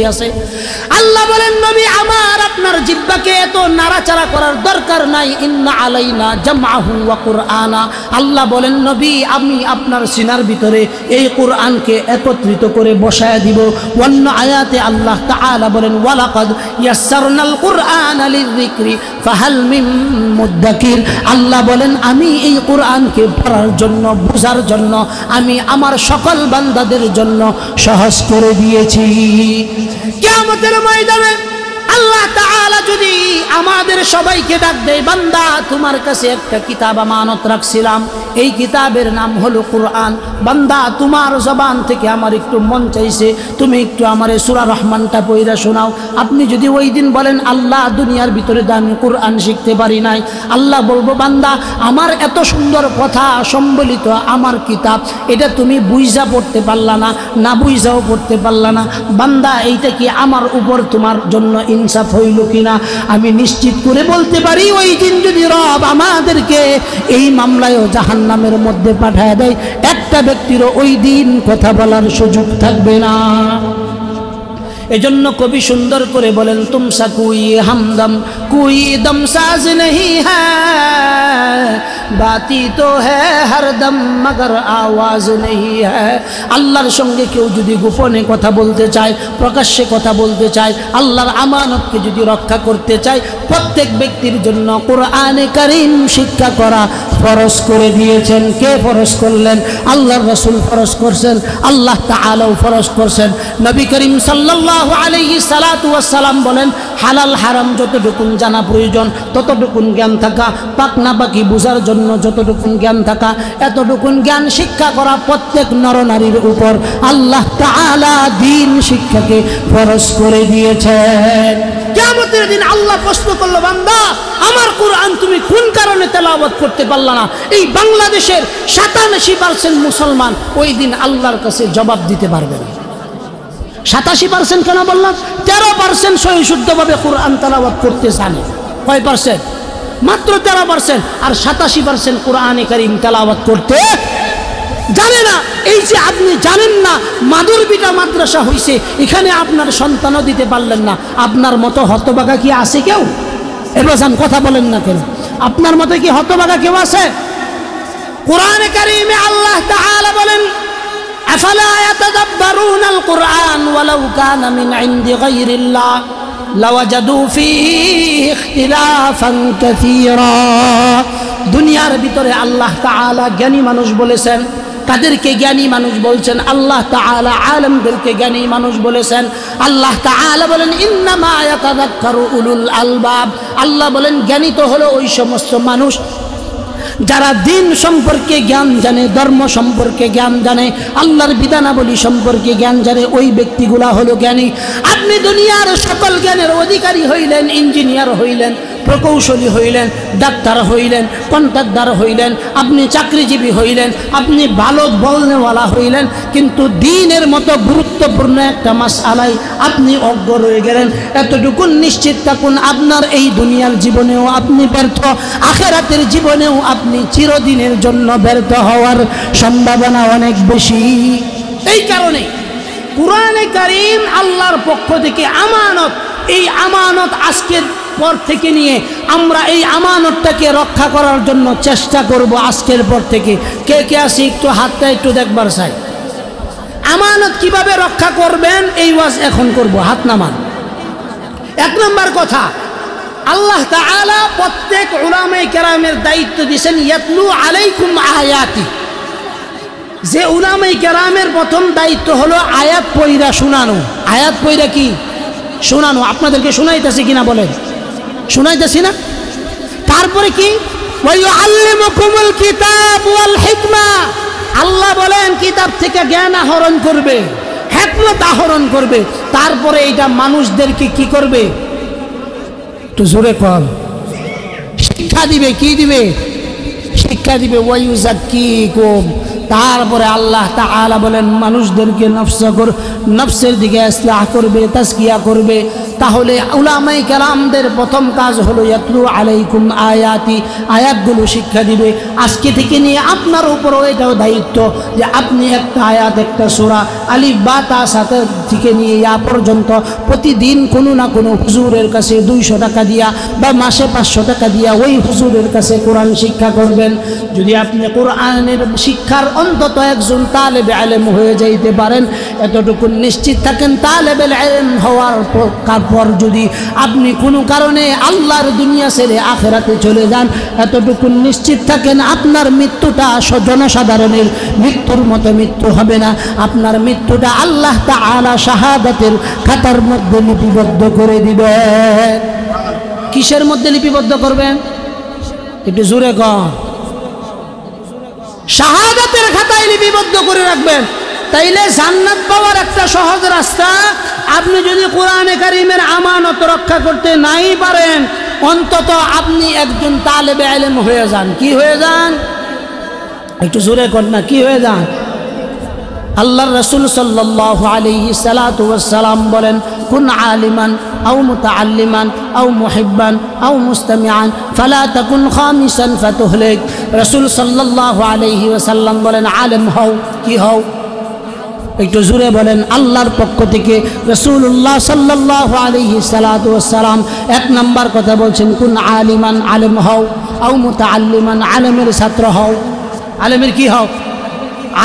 আসে। আল্লাহ বলেন নবী আমার আপনার জিহ্বাকে এত নাড়াচাড়া করার দরকার নাই। ইন্না আলাইনা জামআহু ওয়া কুরআনা। আল্লাহ বলেন নবী আমি আপনার সিনার ভিতরে এই কোরআনকে একত্রিত করে বসায় দিব। অন্য আয়াতে আল্লাহ তাআলা বলেন ওয়ালাকাদ ইয়াসসারনাল কুরআনা লিযিকরি ফাহাল মিন মুদ্দাকির। আল্লাহ বলেন আমি এই কোরআনকে পড়ার জন্য বোঝার জন্য আমি আমার সকল বান্দাদের জন্য সহজ করে দিয়েছি। কিয়ামতের ময়দানে আল্লাহ তাআলা যদি আমাদের সবাইকে ডাক দেয় বান্দা তোমার কাছে একটা কিতাব আমানত রাখছিলাম, এই কিতাবের নাম হলো কোরআন। বান্দা তোমার জবান থেকে আমার একটু মন চাইছে তুমি একটু আমারে সূরা রহমানটা পড়া শোনাও। আপনি যদি ওই দিন বলেন আল্লাহ দুনিয়ার ভিতরে আমি কোরআন শিখতে পারি নাই, আল্লাহ বলবো বান্দা আমার এত সুন্দর কথা সম্বলিত আমার কিতাব এটা তুমি বুঝা পড়তে পারলা না, না বুঝাও পড়তে পারলা না। বান্দা এইটা কি আমার উপর তোমার জন্য ইনসাফ হইল কিনা? আমি নিশ্চিত করে বলতে পারি ওই দিন যদি রব আমাদেরকে এই মামলায়ও জাহান্নামের মধ্যে পাঠায় দেয়, একটা ব্যক্তিরও ওই দিন কথা বলার সুযোগ থাকবে না। এজন্য কবি সুন্দর করে বলেন, তুমসা কুই হামদম কুই দম সাজ नहीं है बाती तो है हरदम मगर आवाज नहीं है। আল্লাহর সঙ্গে কেউ যদি গোপনে কথা বলতে চায়, প্রকাশ্যে কথা বলতে চায়, আল্লাহর আমানতকে যদি রক্ষা করতে চায়, প্রত্যেক ব্যক্তির জন্য কোরআনে কারীম শিক্ষা করা ফরজ করে দিয়েছেন। কে ফরজ করলেন? আল্লাহর রাসূল ফরজ করছেন, আল্লাহ তাআলাও ফরজ করছেন। নবী করিম সাল্লাল্লাহু আলাইহি সাল্লাতু ওয়াস সালাম বলেন, হালাল হারাম যতটুকুন জানা প্রয়োজন ততটুকুন জ্ঞান থাকা, পাক না পাকি বুঝার জন্য যতটুকুন জ্ঞান থাকা, এতটুকুন জ্ঞান শিক্ষা করা প্রত্যেক নরনারীর উপর আল্লাহ তাআলা দ্বীন শিক্ষাকে ফরজ করে দিয়েছেন। কিয়ামতের দিন আল্লাহ প্রশ্ন করলো, বান্দা আমার কোরআন তুমি কোন কারণে তেলাওয়াত করতে পারলা না? এই বাংলাদেশের 87% মুসলমান ওই দিন আল্লাহর কাছে জবাব দিতে পারবে না। 87% কেন বললাম? 13% সহিশুদ্ধভাবে কোরআন তেলাওয়াত করতে জানে। কয় পার্সেন্ট? মাত্র 13%। আর 87% কোরআনে কারীম তেলাওয়াত করতে জানে না। এই যে আপনি জানেন না, মাদুরবিটা মাদ্রাসা হইছে, এখানে আপনার সন্তানও দিতে পারলেন না, আপনার মতো হতভাগা কি আছে কেউ? এবার কথা বলেন না কেন? আপনার মতো কি হতভাগা কেউ আছে? কোরআনে কারীমে আল্লাহ তাআলা বলেন, আফালা ইয়াতাদাব্বারুনাল কুরআন ওয়ালাউ কানা মিন ইনদি গায়রিল্লাহ লাওয়াজাদু ফীহি ইখতিলাফান কাসীরা। দুনিয়ার ভিতরে আল্লাহ তাআলা জ্ঞানী মানুষ বলেছেন। কাদেরকে জ্ঞানী মানুষ বলছেন? আল্লাহ তাআলা আলেমদেরকে জ্ঞানী মানুষ বলেছেন। আল্লাহ তাআলা বলেন, ইন্নামা ইয়াতাযাক্কারু উলুল আলবাব। আল্লাহ বলেন, জ্ঞানী তো হলো ওই সমস্ত মানুষ যারা দিন সম্পর্কে জ্ঞান জানে, ধর্ম সম্পর্কে জ্ঞান জানে, আল্লাহর বিধানাবলী সম্পর্কে জ্ঞান জানে, ওই ব্যক্তিগুলা হলো জ্ঞানী। আপনি দুনিয়ার সকল জ্ঞানের অধিকারী হইলেন, ইঞ্জিনিয়ার হইলেন, প্রকৌশলী হইলেন, ডাক্তার হইলেন, কন্ট্রাক্টর হইলেন, আপনি চাকরিজীবী হইলেন, আপনি ভালো বলনেওয়ালা হইলেন, কিন্তু দ্বীনের মতো গুরুত্বপূর্ণ একটা মাসআলায় আপনি অজ্ঞ রয়ে গেলেন। এতটুকু নিশ্চিত থাকুন, আপনার এই দুনিয়ার জীবনেও আপনি ব্যর্থ, আখিরাতের জীবনেও আপনি চিরদিনের জন্য ব্যর্থ হওয়ার সম্ভাবনা অনেক বেশি। এই কারণে কুরআনে কারীম আল্লাহর পক্ষ থেকে আমানত। এই আমানত আজকের পর থেকে নিয়ে আমরা এই আমানতটাকে রক্ষা করার জন্য চেষ্টা করব। আজকের পর থেকে কে কে আছে একটু হাতটা একটু দেখবার চাই। আমানত কিভাবে রক্ষা করবেন এই ওয়াজ এখন করব। হাত নামান। এক নম্বর কথা, আল্লাহ তাআলা প্রত্যেক উলামায়ে কেরামের দায়িত্ব দিয়েছেন, ইয়াতলু আলাইকুম আয়াতি। যে উলামায়ে কেরামের প্রথম দায়িত্ব হলো আয়াত পড়া শোনানো। আয়াত পড়া কি? শোনানো। আপনাদেরকে শোনাইতেছি কিনা বলেন? শোনাইতেছি না? তারপরে কি? ওয়ায়ুআল্লিমুকুমুল কিতাব ওয়াল হিকমা। আল্লাহ বলেন কিতাব থেকে জ্ঞান আহরণ করবে, হিকমত আহরণ করবে। তারপরে এটা মানুষদেরকে কি করবে? একটু জোরে কর। শিক্ষা দিবে। কি দিবে? শিক্ষা দিবে। ওয়ায়ুযাক্কিকুম। তারপরে আল্লাহ তাআলা বলেন মানুষদেরকে নফসের দিকে ইসলাহ করবে, তাজকিয়া করবে। তাহলে উলামায়ে কেরামদের প্রথম কাজ হলো ইয়াতলু আলাইকুম আয়াতি, আয়াতগুলো শিক্ষা দিবে। আজকে থেকে নিয়ে আপনার উপরও এটাও দায়িত্ব যে আপনি একটা আয়াত, একটা সূরা আলিফ বা তা সাথে থেকে নিয়ে ইয়া পর্যন্ত প্রতিদিন কোনো না কোনো হুজুরের কাছে 200 টাকা দিয়া বা মাসে 500 টাকা দিয়া ওই হুজুরের কাছে কোরআন শিক্ষা করবেন। যদি আপনি কোরআনের শিক্ষার অন্তত একজন তালেবে ইলম হয়ে যাইতে পারেন, এতটুকু নিশ্চিত থাকেন তালেবে ইলম হওয়ার পর যদি আপনি কোনো কারণে আল্লাহর দুনিয়া ছেড়ে আখিরাতে চলে যান, এতটুকু নিশ্চিত থাকেন আপনার মৃত্যুটা জনসাধারণের মৃত্যুর মতো মৃত্যু হবে না। আপনার মৃত্যুটা আল্লাহ তাআলা শাহাদাতের খাতার মধ্যে লিপিবদ্ধ করে দিবেন। কিসের মধ্যে লিপিবদ্ধ করবেন? একটু জোরে কন। শাহাদাতের খাতায় লিপিবদ্ধ করে রাখবেন। তাইলে জান্নাত পাওয়ার একটা সহজ রাস্তা, আপনি যদি কোরআনে কারীমের আমানত রক্ষা করতে নাই পারেন, অন্তত আপনি একজন তালেবে ইলম হয়ে যান। কি হয়ে যান? একটু জোরে কর না। কি হয়ে যান? আল্লাহর রাসূল সাল্লাল্লাহু আলাইহি সাল্লাতু ওয়াস সালাম বলেন, কুন আলিমান আও মুতাআল্লিমান আও মুহিব্বান আও মুস্তামিআন ফালা তাকুন খামিসান ফাতুহলিক। রাসূল সাল্লাল্লাহু আলাইহি ওয়াসাল্লাম বলেন, আলেম হও। কি হও? একটু জোরে বলেন আল্লাহর পক্ষ থেকে রাসূলুল্লাহ সাল্লাল্লাহু আলাইহি সাল্লাতু ওয়াসসালাম এক নাম্বার কথা বলছেন, কুন আলিমান, আলেম হও, আও মুতাআল্লিমান, আলেমের ছাত্র হও। আলেমের কি হও?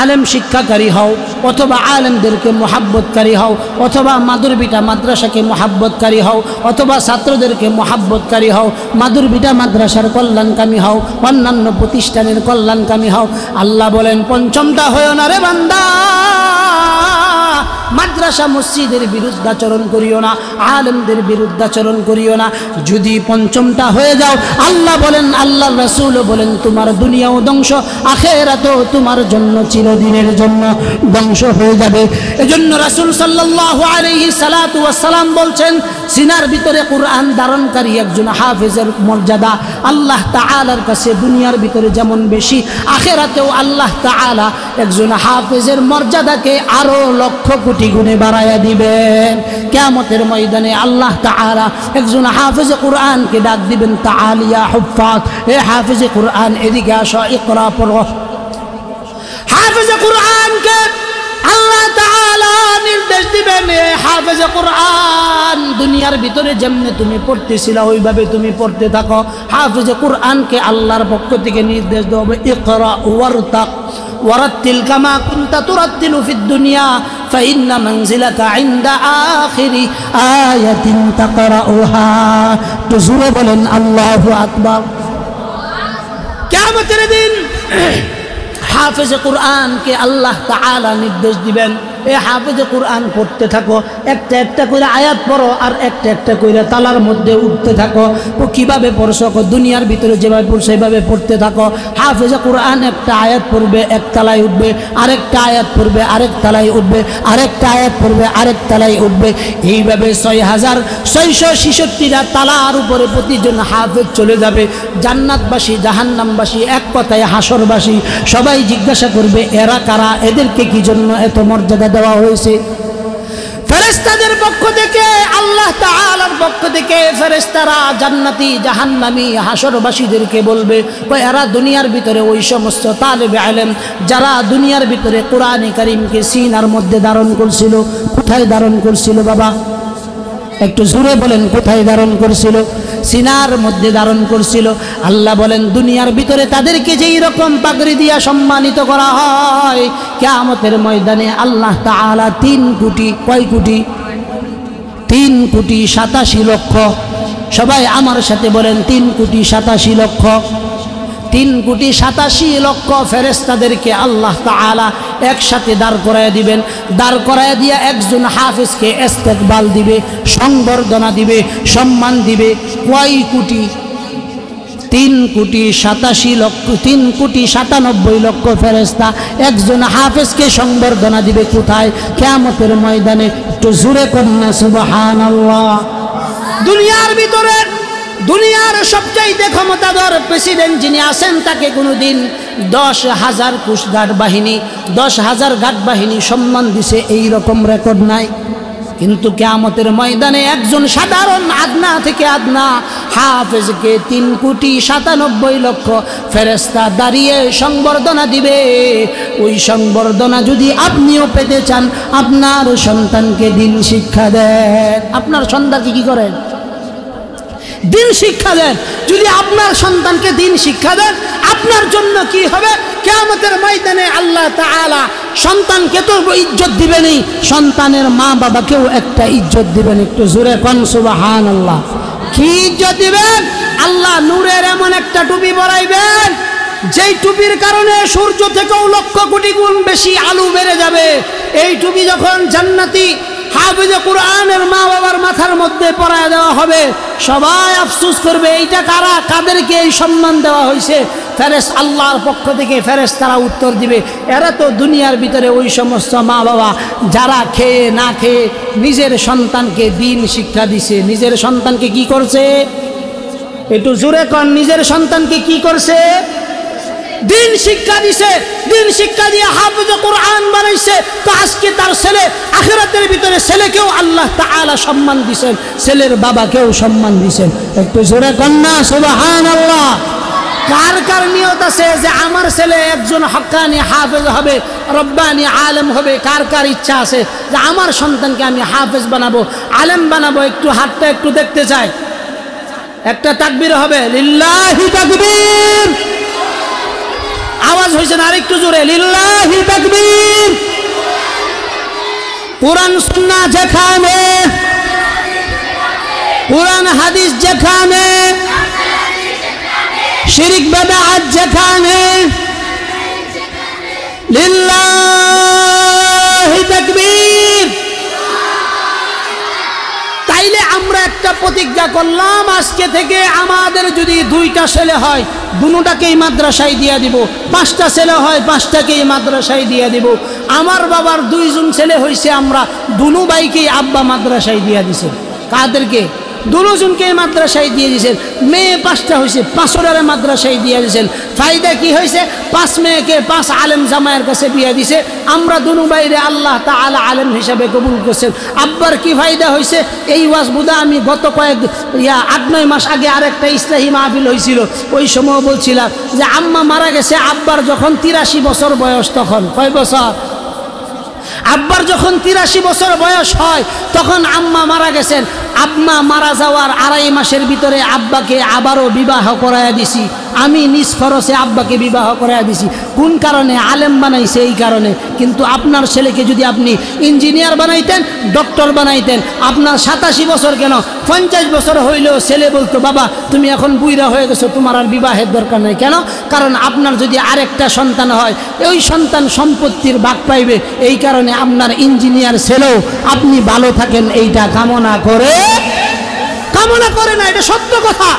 আলেম শিক্ষাকারী হও, অথবা আলেমদেরকে মোহাব্বতকারী হও, অথবা মাদুরবিটা মাদ্রাসাকে মোহাব্বতকারী হও, অথবা ছাত্রদেরকে মোহাব্বতকারী হও, মাদুরবিটা মাদ্রাসার কল্যাণকামী হও, অন্যান্য প্রতিষ্ঠানের কল্যাণকামী হও। আল্লাহ বলেন পঞ্চমটা হয়েও না রে বান্দা, মাদ্রাসা মসজিদের বিরুদ্ধাচরণ করিও না, আলেমদের বিরুদ্ধাচরণ করিও না। যদি পঞ্চমটা হয়ে যাও, আল্লাহ বলেন, আল্লাহর রাসূল বলেন, তোমার দুনিয়াও ধ্বংস, আখিরাতও তোমার জন্য চিরদিনের জন্য ধ্বংস হয়ে যাবে। এজন্য রাসূল সাল্লাল্লাহু আলাইহি সাল্লাতু ওয়াসসালাম বলছেন, সিনার ভিতরে কোরআন ধারণকারী একজন হাফেজের মর্যাদা আল্লাহ তাআলার কাছে দুনিয়ার ভিতরে যেমন বেশি, আখিরাতেও আল্লাহ তাআলা একজন হাফেজের মর্যাদাকে আরো লক্ষ কোটি গুণে বাড়ায়া দিবেন। কিয়ামতের ময়দানে আল্লাহ তাআলা একজন হাফেজে কোরআনকে ডাক দিবেন, তাআলিয়া হুফাজ, এ হাফেজে কোরআন এদিকে আসো, ইকরা পড়ো। হাফেজে কোরআনকে আল্লাহ তাআলা নির্দেশ দিবেন, এ হাফেজে কোরআন দুনিয়ার ভিতরে যেমনে তুমি পড়তেছিলা ওইভাবে তুমি পড়তে থাকো। হাফেজে কোরআনকে আল্লাহর পক্ষ থেকে নির্দেশ দেওয়া হবে, ইকরা ওয়ারতাক ওয়ারাত্তিল কামা কুনতা তুরাত্তিলু ফিদ দুনিয়া ফাইন্না মানজিলাকা ইনদা আখিরি আয়াতিন তাকরাউহা। তো জোরে বলেন আল্লাহু আকবার। কিয়ামতের দিন হাফেজে কোরআনকে আল্লাহ তাআলা নির্দেশ দিবেন, এ হাফেজে কোরআন পড়তে থাকো, একটা একটা করে আয়াত পড়ো আর একটা একটা করে তালার মধ্যে উঠতে থাকো। ও কীভাবে পড়ছো? দুনিয়ার ভিতরে যেভাবে পড়ছো সেভাবে পড়তে থাকো। হাফেজে কোরআন একটা আয়াত পড়বে, এক তালায় উঠবে, আরেকটা আয়াত পড়বে, আরেক তালায় উঠবে, আরেকটা আয়াত পড়বে, আরেক তালায় উঠবে। এইভাবে ৬৬৬৬টা তালার উপরে প্রতিজন হাফেজ চলে যাবে। জান্নাতবাসী, জাহান্নামবাসী, এক কথায় হাসরবাসী সবাই জিজ্ঞাসা করবে, এরা কারা? এদেরকে কি জন্য এত মর্যাদা দেওয়া হয়েছে? ফেরেশতাদের পক্ষ থেকে, আল্লাহ তাআলার পক্ষ থেকে ফেরেশতারা জান্নাতি জাহান্নামী হাসরবাসীদেরকে বলবে, এরা দুনিয়ার ভিতরে ওই সমস্ত তালেবে ইলম যারা দুনিয়ার ভিতরে কোরআনে কারীমকে সিনার মধ্যে ধারণ করছিল। কোথায় ধারণ করছিল বাবা? একটু জোরে বলেন, কোথায় ধারণ করছিল? সিনার মধ্যে ধারণ করছিল। আল্লাহ বলেন দুনিয়ার ভিতরে তাদেরকে যেই রকম পাগড়ি দিয়া সম্মানিত করা হয়, কিয়ামতের ময়দানে আল্লাহ তাআলা ৩ কোটি, কয় কোটি? ৩ কোটি ৮৭ লক্ষ। সবাই আমার সাথে বলেন ৩ কোটি ৮৭ লক্ষ। ৩ কোটি ৮৭ লক্ষ ফেরেশতাদেরকে আল্লাহ তাআলা একসাথে দাঁড় করায় দিবেন। দাঁড় করায় দিয়া একজন হাফেজকে ইস্তেকবাল দিবে, সংবর্ধনা দিবে, সম্মান দিবে। কয় কোটি? ৩ কোটি ৮৭ লক্ষ, ৩ কোটি ৯৭ লক্ষ ফেরেশতা একজন হাফেজকে সংবর্ধনা দিবে। কোথায়? কিয়ামতের ময়দানে। একটু জোরে কন্যা সুবহানাল্লাহ। দুনিয়ার ভিতরে দুনিয়ার সবচাইতে ক্ষমতাধর প্রেসিডেন্ট যিনি আছেন, তাকে কোনোদিন ১০,০০০ কোস্টগার্ড বাহিনী, ১০,০০০ গার্ড বাহিনী সম্মান দিছে, এই রকম রেকর্ড নাই। কিন্তু কিয়ামতের ময়দানে একজন সাধারণ আদনা থেকে আদনা হাফেজকে ৩ কোটি ৯৭ লক্ষ ফেরেশতা দাঁড়িয়ে সংবর্ধনা দিবে। ওই সংবর্ধনা যদি আপনিও পেতে চান, আপনার সন্তানকে দিন শিক্ষা দেন। আপনার সন্তানকে কি করেন? দিন শিক্ষা দেন। যদি আপনার সন্তানকে দিন শিক্ষা দেন, আপনার জন্য কি হবে? কিয়ামতের ময়দানে আল্লাহ তাআলা সন্তানকে তো ইজ্জত দিবেনই, সন্তানের মা বাবাকেও একটা ইজ্জত দিবেন। একটু জোরে কোন সুবহানাল্লাহ। কি ইজ্জত দিবেন? আল্লাহ নূরের এমন একটা টুপি পরাইবেন, যেই টুপির কারণে সূর্য থেকেও লক্ষ কোটি গুণ বেশি আলো বেড়ে যাবে। এই টুপি যখন জান্নাতি হাফেজে কোরআনের মা বাবার মাথার মধ্যে পরায় দেওয়া হবে, সবাই আফসোস করবে, এইটা কারা, কাদেরকে এই সম্মান দেওয়া হয়েছে? আল্লাহর পক্ষ থেকে ফেরেশতারা উত্তর দিবে, এরা তো দুনিয়ার ভিতরে ওই সমস্ত মা বাবা যারা খেয়ে না খেয়ে নিজের সন্তানকে দিন শিক্ষা দিছে। নিজের সন্তানকে কি করছে? একটু জোরে কন, নিজের সন্তানকে কি করছে? দিন শিক্ষা দিছে। দিন শিক্ষা দিয়ে হাফেজে কোরআন বানাইছে। তো আজকে তার ছেলে আখিরাতের ভিতরে ছেলেকেও আল্লাহ তাআলা সম্মান দিছেন, ছেলের বাবাকেও সম্মান দিছেন। একটু জোরে কন্যা সুবহানাল্লাহ। কার কার নিয়ত আছে যে আমার ছেলে একজন হক্কানি হাফেজ হবে, রব্বানি আলেম হবে? কার কার ইচ্ছা আছে যে আমার সন্তানকে আমি হাফেজ বানাবো, আলেম বানাবো? একটু হাতটা একটু দেখতে চাই। একটা তাকবীর হবে, লিল্লাহি তাকবীর। আওয়াজ হয়েছে না? আরেকটু জোরে, লিল্লাহি তাকবীর। কুরআন সুন্নাহ যেখানে, কুরআন হাদিস যেখানে, শিরক বিদআত যেখানে, লিল্লাহি তাকবীর। তাইলে আমরা একটা প্রতিজ্ঞা করলাম, আজকে থেকে আমাদের যদি 2টা ছেলে হয় দুটাকেই মাদ্রাসায় দিয়ে দিব, 5টা ছেলে হয় 5টাকেই মাদ্রাসায় দিয়ে দিব। আমার বাবার 2 জন ছেলে হয়েছে, আমরা দুনু ভাইকেই আব্বা মাদ্রাসায় দিয়ে দিছে। কাদেরকে? দুজনকে মাদ্রাসায় দিয়ে দিয়েছেন। মেয়ে 5টা হয়েছে, 5টারে মাদ্রাসায় দিয়ে দিয়েছেন। ফায়দা কি হয়েছে? 5 মেয়েকে 5 আলেম জামাইয়ের কাছে দিয়ে দিছে। আমরা দুনু বাইরে আল্লাহ তাআলা আলেম হিসাবে কবুল করছেন। আব্বার কি ফায়দা হয়েছে? এই ওয়াজ বুদা আমি গত 8-9 মাস আগে আরেকটা ইসলাহি মাহফিল হয়েছিল, ওই সময় বলছিলাম যে আম্মা মারা গেছে আব্বার যখন 83 বছর বয়স। তখন কয় বছর? আব্বার যখন 83 বছর বয়স হয় তখন আম্মা মারা গেছেন। আম্মা মারা যাওয়ার 2.5 মাসের ভিতরে আব্বাকে আবারও বিবাহ করাইয়া দিছি। আমি নিজ খরচে আব্বাকে বিবাহ করাইয়া দিছি। কোন কারণে? আলেম বানাইছে এই কারণে। কিন্তু আপনার ছেলেকে যদি আপনি ইঞ্জিনিয়ার বানাইতেন, ডক্টর বানাইতেন, আপনার 87 বছর কেন 50 বছর হইলেও ছেলে বলতো, বাবা তুমি এখন বুইড়া হয়ে গেছো, তোমার আর বিবাহের দরকার নেই। কেন? কারণ আপনার যদি আরেকটা সন্তান হয়, ওই সন্তান সম্পত্তির ভাগ পাইবে। এই কারণে আপনার ইঞ্জিনিয়ার ছেলেও আপনি ভালো থাকেন এইটা কামনা করে না। এটা সত্য কথা।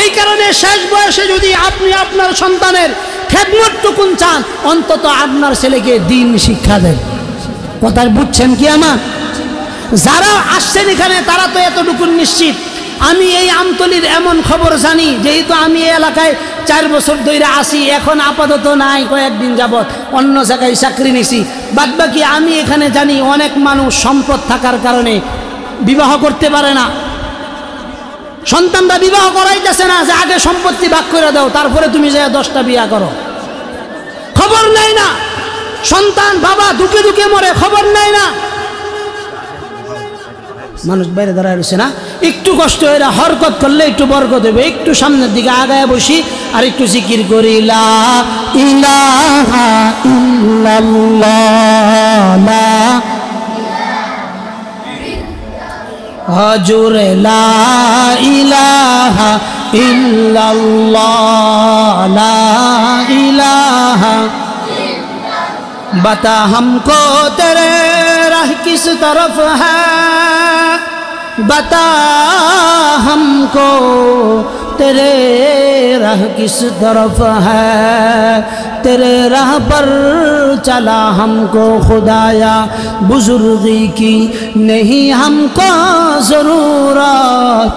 এই কারণে শেষ বয়সে যদি আপনি আপনার সন্তানের খেদমতটুকুন চান, অন্তত আপনার ছেলেকে দ্বীন শিক্ষা দেন। কথা বুঝছেন কি আমার? যারা আসছেন এখানে তারা তো এতটুকুন নিশ্চিত। আমি এই আমতলির এমন খবর জানি, যেহেতু আমি এই এলাকায় 4 বছর ধরে আসি, এখন আপাতত নাই, কয়েকদিন যাবৎ অন্য জায়গায় চাকরি নিছি। বাদবাকি আমি এখানে জানি অনেক মানুষ সম্পদ থাকার কারণে বিবাহ করতে পারে না। সন্তানরা বিবাহ করাইতেছে না, যে আগে সম্পত্তি ভাগ করে দাও, তারপরে তুমি যে 10টা বিয়া করো। খবর নেই না সন্তান, বাবা দুকে দুকে মরে, খবর নেই না। মানুষ বাইরে দাঁড়ায় রয়েছে না, একটু কষ্ট এরা হরকত করলে একটু বরকত দেবে। একটু সামনের দিকে আগায় বসি আর একটু জিকির করি, লা ইলাহা ইল্লাল্লাহ, লা हजूर ला इलाहा इल्लल्लाह, ला इलाहा। बता हमको तेरे राह किस तरफ है, बता हमको तेरे राह किस तरफ है, तेरे राह पर चला हमको खुदाया, बुजुर्गी की नहीं हमको ज़रूरत,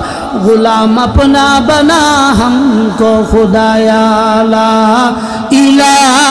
गुलाम अपना बना हमको खुदाया, ला इलाहा।